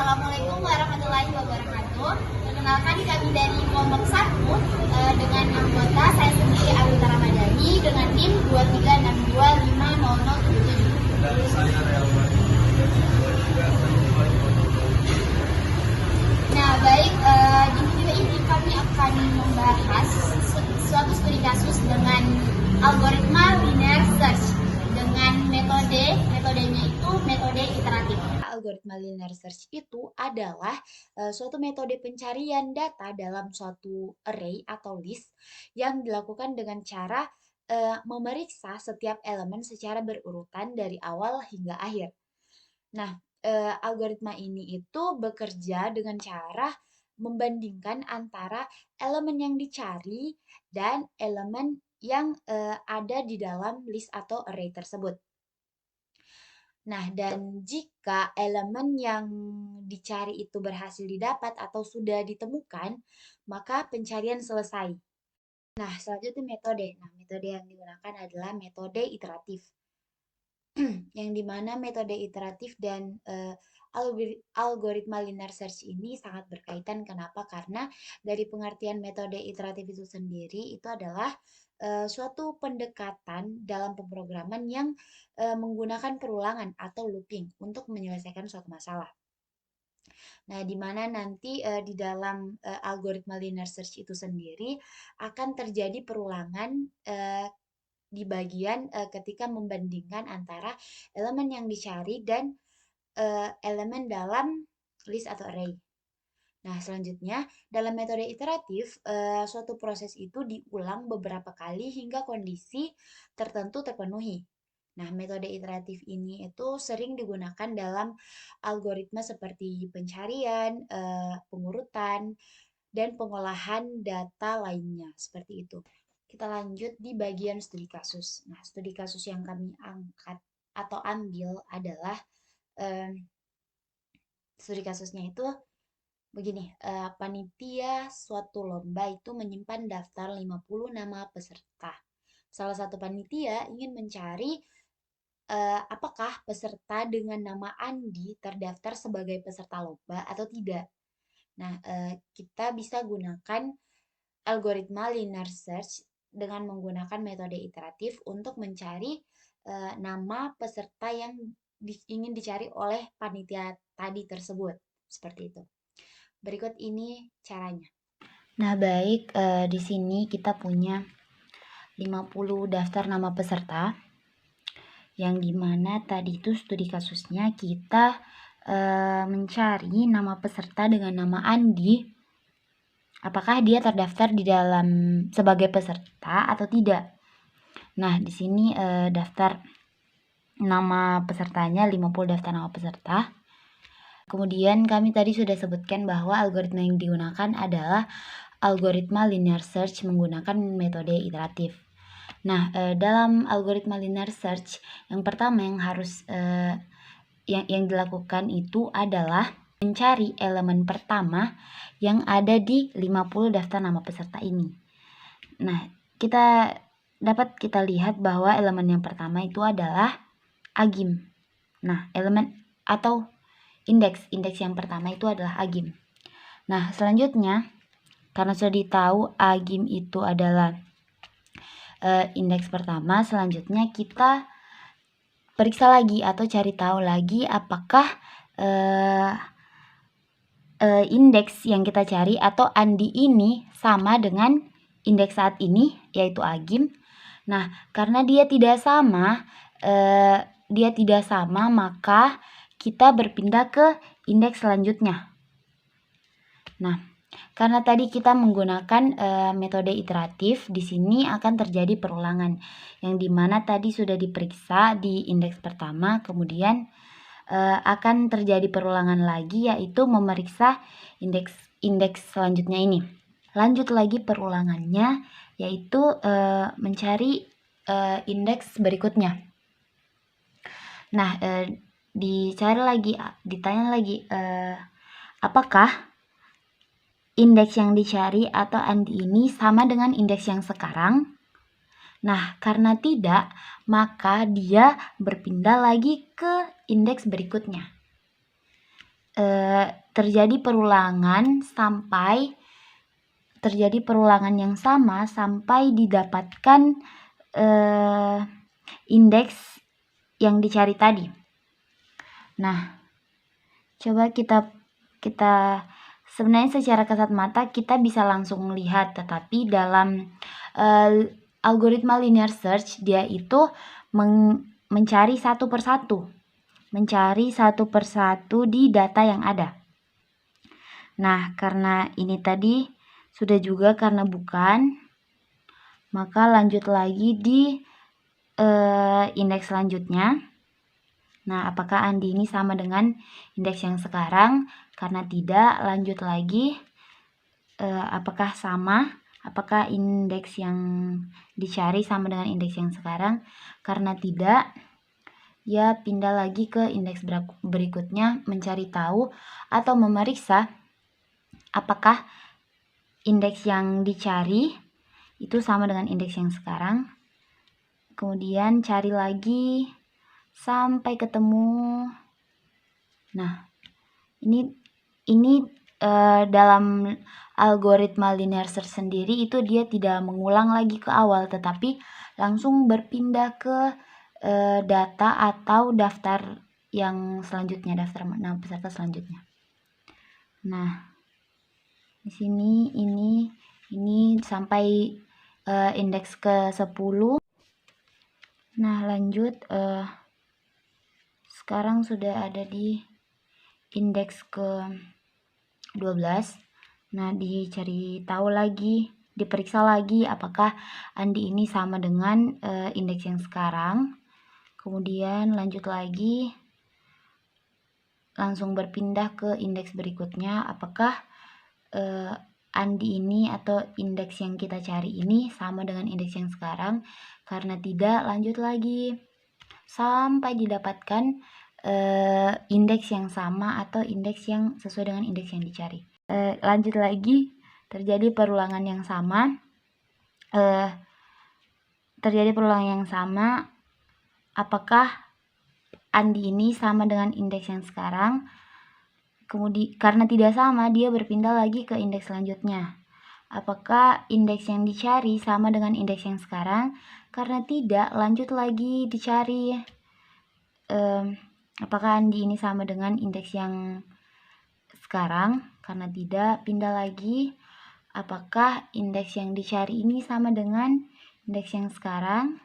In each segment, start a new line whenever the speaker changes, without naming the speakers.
Assalamualaikum warahmatullahi wabarakatuh. Perkenalkan kami dari kelompok 1 dengan anggota saya sendiri Alita Ramadhani dengan NIM 2362500077.
Dan saya Realman.
Nah, baik, di video ini kami akan membahas suatu studi kasus dengan algoritma linear search dengan metodenya itu metode iteratif. Algoritma linear search itu adalah suatu metode pencarian data dalam suatu array atau list yang dilakukan dengan cara memeriksa setiap elemen secara berurutan dari awal hingga akhir. Nah, algoritma ini itu bekerja dengan cara membandingkan antara elemen yang dicari dan elemen yang ada di dalam list atau array tersebut. Nah, dan jika elemen yang dicari itu berhasil didapat atau sudah ditemukan, maka pencarian selesai. Nah, selanjutnya metode. Nah, metode yang digunakan adalah metode iteratif. Yang dimana metode iteratif dan algoritma linear search ini sangat berkaitan. Kenapa? Karena dari pengertian metode iteratif itu sendiri itu adalah suatu pendekatan dalam pemrograman yang menggunakan perulangan atau looping untuk menyelesaikan suatu masalah. Nah, di mana nanti di dalam algoritma linear search itu sendiri akan terjadi perulangan di bagian ketika membandingkan antara elemen yang dicari dan elemen dalam list atau array. Nah, selanjutnya dalam metode iteratif suatu proses itu diulang beberapa kali hingga kondisi tertentu terpenuhi. Nah, metode iteratif ini itu sering digunakan dalam algoritma seperti pencarian, pengurutan, dan pengolahan data lainnya seperti itu. Kita lanjut di bagian studi kasus. Nah, studi kasus yang kami angkat atau ambil adalah studi kasusnya itu begini, panitia suatu lomba itu menyimpan daftar 50 nama peserta. Salah satu panitia ingin mencari apakah peserta dengan nama Andi terdaftar sebagai peserta lomba atau tidak. Nah, kita bisa gunakan algoritma linear search dengan menggunakan metode iteratif untuk mencari nama peserta yang ingin dicari oleh panitia tadi tersebut. Seperti itu. Berikut ini caranya. Nah, baik, di sini kita punya 50 daftar nama peserta yang dimana tadi itu studi kasusnya kita mencari nama peserta dengan nama Andi, apakah dia terdaftar di dalam sebagai peserta atau tidak. Nah, di sini daftar nama pesertanya 50 daftar nama peserta. Kemudian kami tadi sudah sebutkan bahwa algoritma yang digunakan adalah algoritma linear search menggunakan metode iteratif. Nah, dalam algoritma linear search yang pertama yang harus yang dilakukan itu adalah mencari elemen pertama yang ada di 50 daftar nama peserta ini. Nah, dapat kita lihat bahwa elemen yang pertama itu adalah agim. Nah, elemen atau indeks yang pertama itu adalah agim. Nah, selanjutnya karena sudah ditahu agim itu adalah indeks pertama, selanjutnya kita periksa lagi atau cari tahu lagi apakah indeks yang kita cari atau Andi ini sama dengan indeks saat ini yaitu agim. Nah, karena dia tidak sama maka kita berpindah ke indeks selanjutnya. Nah, karena tadi kita menggunakan metode iteratif, di sini akan terjadi perulangan yang dimana tadi sudah diperiksa di indeks pertama, kemudian akan terjadi perulangan lagi yaitu memeriksa indeks selanjutnya ini. Lanjut lagi perulangannya yaitu mencari indeks berikutnya. Nah, ditanya lagi apakah indeks yang dicari atau Andi ini sama dengan indeks yang sekarang. Nah, karena tidak, maka dia berpindah lagi ke indeks berikutnya.
terjadi perulangan yang sama sampai didapatkan indeks yang dicari tadi. Nah, coba kita sebenarnya secara kasat mata kita bisa langsung melihat, tetapi dalam algoritma linear search dia itu mencari satu persatu di data yang ada. Nah, karena ini tadi sudah juga karena bukan, maka lanjut lagi di indeks selanjutnya. Nah, apakah Andi ini sama dengan indeks yang sekarang? Karena tidak, lanjut lagi. Apakah sama? Apakah indeks yang dicari sama dengan indeks yang sekarang? Karena tidak, ya pindah lagi ke indeks berikutnya, mencari tahu atau memeriksa apakah indeks yang dicari itu sama dengan indeks yang sekarang. Kemudian cari lagi sampai ketemu. Nah, ini dalam algoritma linear search sendiri itu dia tidak mengulang lagi ke awal, tetapi langsung berpindah ke data atau daftar yang selanjutnya, daftar nama peserta selanjutnya. Nah, di sini ini sampai indeks ke-10. Nah, lanjut sekarang sudah ada di indeks ke-12. Nah, dicari tahu lagi, diperiksa lagi apakah Andi ini sama dengan indeks yang sekarang. Kemudian lanjut lagi, langsung berpindah ke indeks berikutnya, apakah Andi ini atau indeks yang kita cari ini sama dengan indeks yang sekarang. Karena tidak, lanjut lagi sampai didapatkan indeks yang sama atau indeks yang sesuai dengan indeks yang dicari. Lanjut lagi, terjadi perulangan yang sama. Apakah Andi ini sama dengan indeks yang sekarang? Kemudian karena tidak sama, dia berpindah lagi ke indeks selanjutnya. Apakah indeks yang dicari sama dengan indeks yang sekarang? Karena tidak, lanjut lagi dicari. Apakah Andi ini sama dengan indeks yang sekarang? Karena tidak, pindah lagi. Apakah indeks yang dicari ini sama dengan indeks yang sekarang?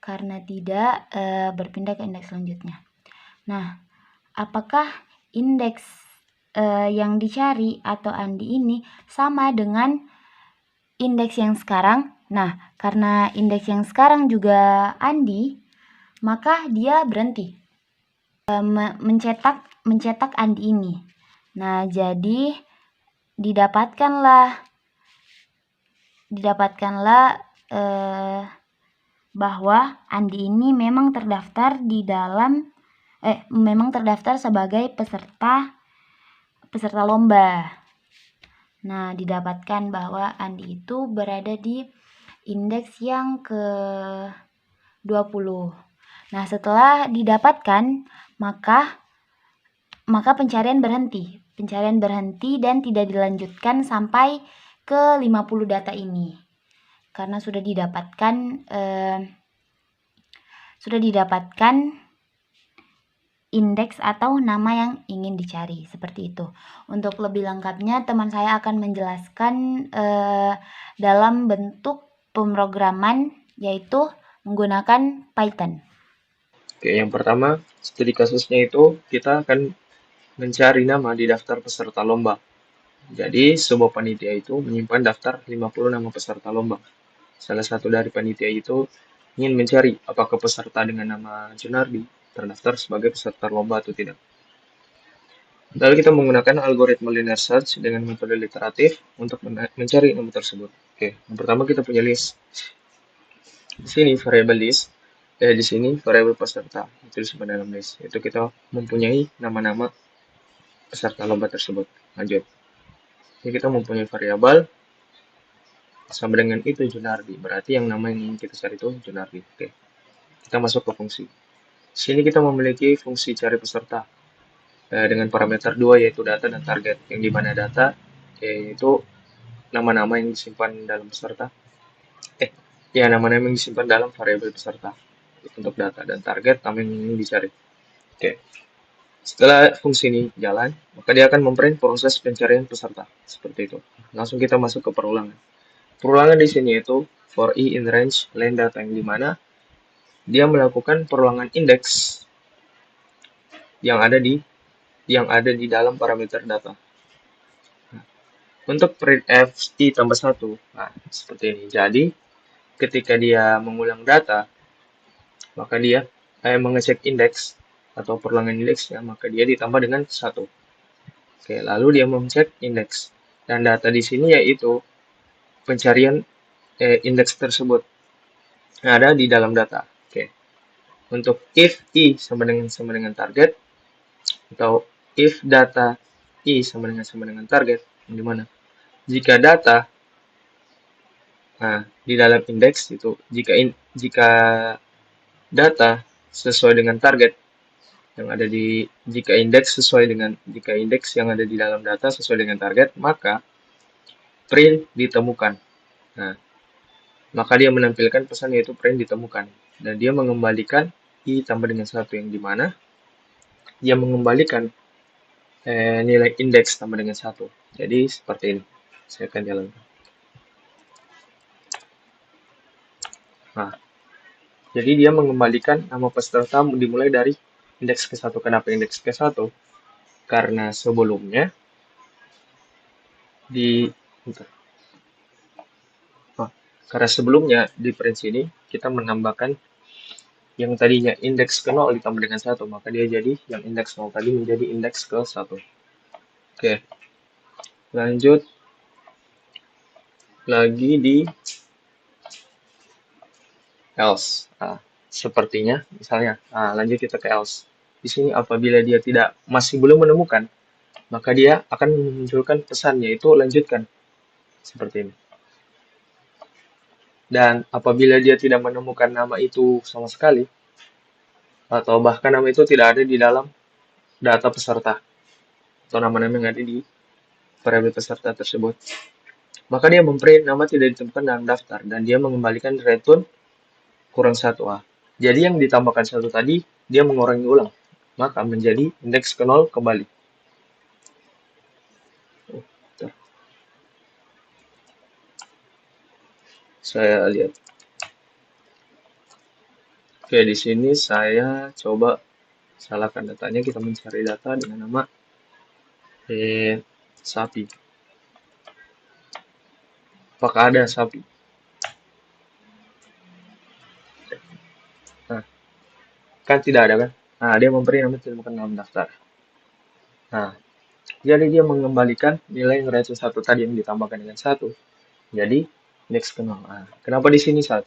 Karena tidak, berpindah ke indeks selanjutnya. Nah, apakah indeks yang dicari atau Andi ini sama dengan indeks yang sekarang? Nah, karena indeks yang sekarang juga Andi, maka dia berhenti mencetak Andi ini. Nah, jadi didapatkanlah bahwa Andi ini memang terdaftar sebagai peserta lomba. Nah, didapatkan bahwa Andi itu berada di indeks yang ke-20. Nah, setelah didapatkan, maka pencarian berhenti dan tidak dilanjutkan sampai ke 50 data ini. Karena sudah didapatkan indeks atau nama yang ingin dicari, seperti itu. Untuk lebih lengkapnya, teman saya akan menjelaskan dalam bentuk pemrograman, yaitu menggunakan Python.
Oke, yang pertama, studi kasusnya itu kita akan mencari nama di daftar peserta lomba. Jadi, sebuah panitia itu menyimpan daftar 50 nama peserta lomba. Salah satu dari panitia itu ingin mencari apakah peserta dengan nama Junardi terdaftar sebagai peserta lomba atau tidak. Lalu kita menggunakan algoritma linear search dengan metode literatif untuk mencari nama tersebut. Oke, yang pertama kita punya list. Di sini variable list. Di sini variabel peserta itu disebut dalam list. Itu kita mempunyai nama-nama peserta lomba tersebut. Lanjut. Jadi kita mempunyai variabel sama dengan itu Junardi. Berarti yang nama yang ingin kita cari itu Junardi. Oke. Kita masuk ke fungsi. Di sini kita memiliki fungsi cari peserta. dengan parameter 2 yaitu data dan target, yang dimana data yaitu nama-nama yang disimpan dalam peserta, nama-nama yang disimpan dalam variabel peserta untuk data, dan target nama yang ingin dicari. Oke. Setelah fungsi ini jalan, maka dia akan memprint proses pencarian peserta seperti itu. Langsung kita masuk ke perulangan. Perulangan di sini itu for i in range len data, yang dimana dia melakukan perulangan indeks yang ada di dalam parameter data. Untuk printf i tambah 1, nah seperti ini. Jadi ketika dia mengulang data, maka dia mengecek indeks atau perulangan indeksnya, maka dia ditambah dengan 1. Oke, lalu dia mengecek indeks, dan data di sini yaitu pencarian indeks tersebut yang ada di dalam data. Oke. Untuk if i sama dengan target, atau if data i sama dengan target, di mana jika data di dalam indeks itu, jika data sesuai dengan target yang ada jika indeks yang ada di dalam data sesuai dengan target, maka print ditemukan. Nah, maka dia menampilkan pesan yaitu print ditemukan, dan dia mengembalikan i tambah dengan 1, yang dimana dia mengembalikan nilai indeks tambah dengan 1. Jadi seperti ini. Saya akan jalankan. Nah, jadi dia mengembalikan nama peserta dimulai dari indeks ke-1. Kenapa indeks ke-1? Karena sebelumnya di print sini kita menambahkan yang tadinya indeks ke-0 ditambah dengan 1, maka dia jadi yang indeks 0 tadi menjadi indeks ke-1. Oke. Lanjut lagi di else. Sepertinya misalnya, lanjut kita ke else. Di sini apabila dia masih belum menemukan, maka dia akan memunculkan pesan yaitu lanjutkan. Seperti ini. Dan apabila dia tidak menemukan nama itu sama sekali, atau bahkan nama itu tidak ada di dalam data peserta, atau nama-nama yang ada di variabel peserta tersebut, maka dia memprint nama tidak ditemukan dalam daftar, dan dia mengembalikan return kurang 1a. Jadi yang ditambahkan 1 tadi, dia mengurangi ulang, maka menjadi indeks ke-0 kembali. Saya lihat. Oke, di sini saya coba salahkan datanya. Kita mencari data dengan nama sapi. Apakah ada sapi? Nah, kan tidak ada kan? Nah, dia memberi nama tidak bukan dalam daftar. Nah, jadi dia mengembalikan nilai yang range 1 tadi yang ditambahkan dengan 1. Jadi indeks ke-0. Kenapa di sini 1?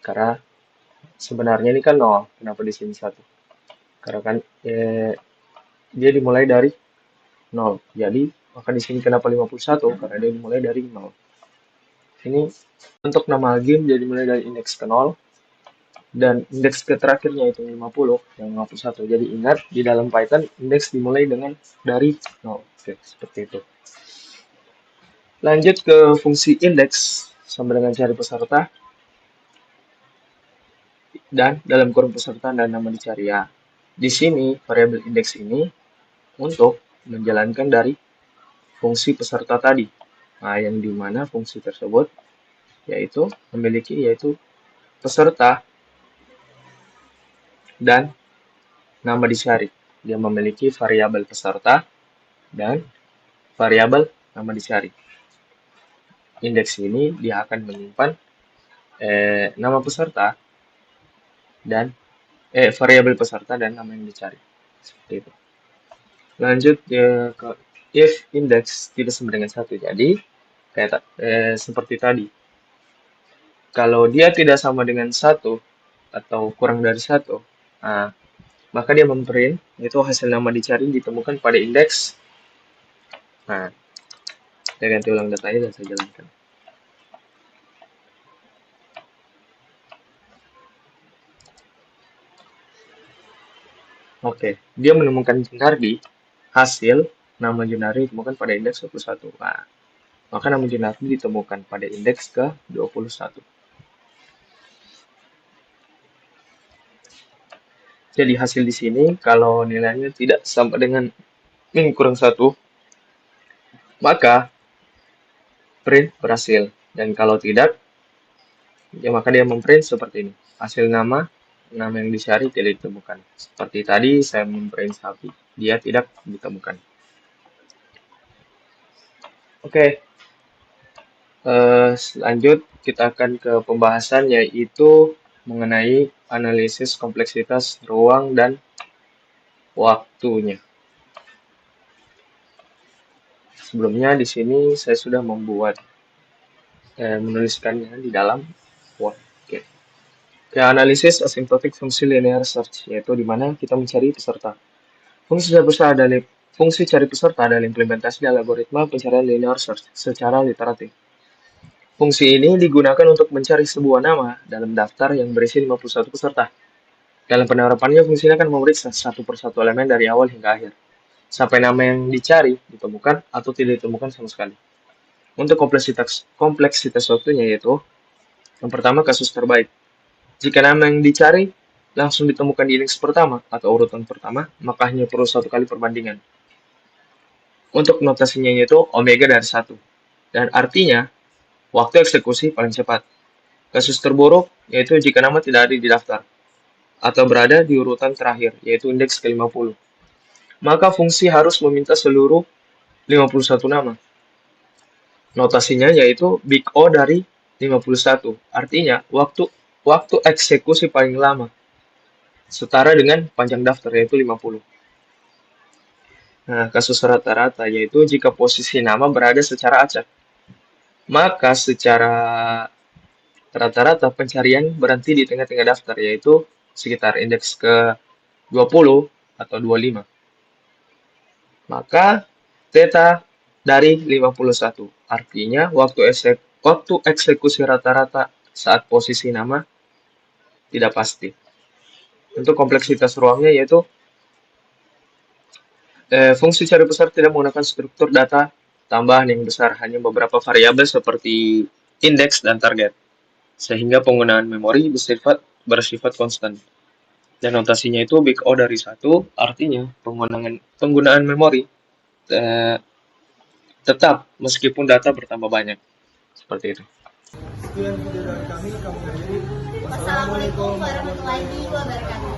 Karena sebenarnya ini kan 0. Kenapa di sini 1? Karena kan dia dimulai dari 0. Jadi maka di sini kenapa 51? Karena dia dimulai dari 0. Ini untuk nama game dia dimulai dari indeks ke-0, dan indeks ke terakhirnya itu 50, yang 51. Jadi ingat, di dalam Python indeks dimulai dari 0. Oke, seperti itu. Lanjut ke fungsi indeks sama dengan cari peserta, dan dalam kurung peserta dan nama dicari. Ya, di sini variabel indeks ini untuk menjalankan dari fungsi peserta tadi. Nah, yang dimana fungsi tersebut yaitu peserta dan nama dicari. Dia memiliki variabel peserta dan variabel nama dicari. Indeks ini dia akan menyimpan nama peserta dan variabel peserta dan nama yang dicari. Seperti itu. Lanjut ke if index tidak sama dengan 1. Jadi kayak seperti tadi. Kalau dia tidak sama dengan 1 atau kurang dari 1, maka dia memprint itu hasil nama dicari ditemukan pada indeks. Nah, saya ganti ulang datanya dan saya jalankan. Oke, dia menemukan Junardi, hasil nama Junardi ditemukan pada indeks 21. Nah, maka nama Junardi ditemukan pada indeks ke-21. Jadi hasil di sini kalau nilainya tidak sama dengan min kurang 1, maka print berhasil. Dan kalau tidak, ya maka dia memprint seperti ini. Hasil nama yang dicari tidak ditemukan. Seperti tadi saya memprint sapi, dia tidak ditemukan. Oke, lanjut kita akan ke pembahasan yaitu mengenai analisis kompleksitas ruang dan waktunya. Sebelumnya di sini saya sudah menuliskannya di dalam Word. Oke. Ya, analisis asymptotic fungsi linear search, yaitu di mana kita mencari peserta. Fungsi cari peserta adalah implementasi dalam algoritma pencarian linear search secara literatif. Fungsi ini digunakan untuk mencari sebuah nama dalam daftar yang berisi 51 peserta. Dalam penerapannya, fungsi ini akan memeriksa satu persatu elemen dari awal hingga akhir, sampai nama yang dicari ditemukan atau tidak ditemukan sama sekali. Untuk kompleksitas waktunya yaitu, yang pertama kasus terbaik. Jika nama yang dicari langsung ditemukan di indeks pertama atau urutan pertama, maka hanya perlu satu kali perbandingan. Untuk notasinya yaitu omega dari 1. Dan artinya, waktu eksekusi paling cepat. Kasus terburuk yaitu jika nama tidak ada di daftar atau berada di urutan terakhir, yaitu indeks ke-50. Maka fungsi harus meminta seluruh 51 nama. Notasinya yaitu big O dari 51. Artinya, waktu eksekusi paling lama setara dengan panjang daftar yaitu 50. Nah, kasus rata-rata yaitu jika posisi nama berada secara acak. Maka secara rata-rata pencarian berhenti di tengah-tengah daftar yaitu sekitar indeks ke-20 atau 25. Maka theta dari 51. Artinya waktu eksekusi rata-rata saat posisi nama tidak pasti. Untuk kompleksitas ruangnya yaitu fungsi cari peserta tidak menggunakan struktur data tambahan yang besar, hanya beberapa variabel seperti indeks dan target, sehingga penggunaan memori bersifat konstan. Dan notasinya itu big O dari 1, artinya penggunaan memori tetap meskipun data bertambah banyak. Seperti itu.
Wassalamualaikum warahmatullahi wabarakatuh.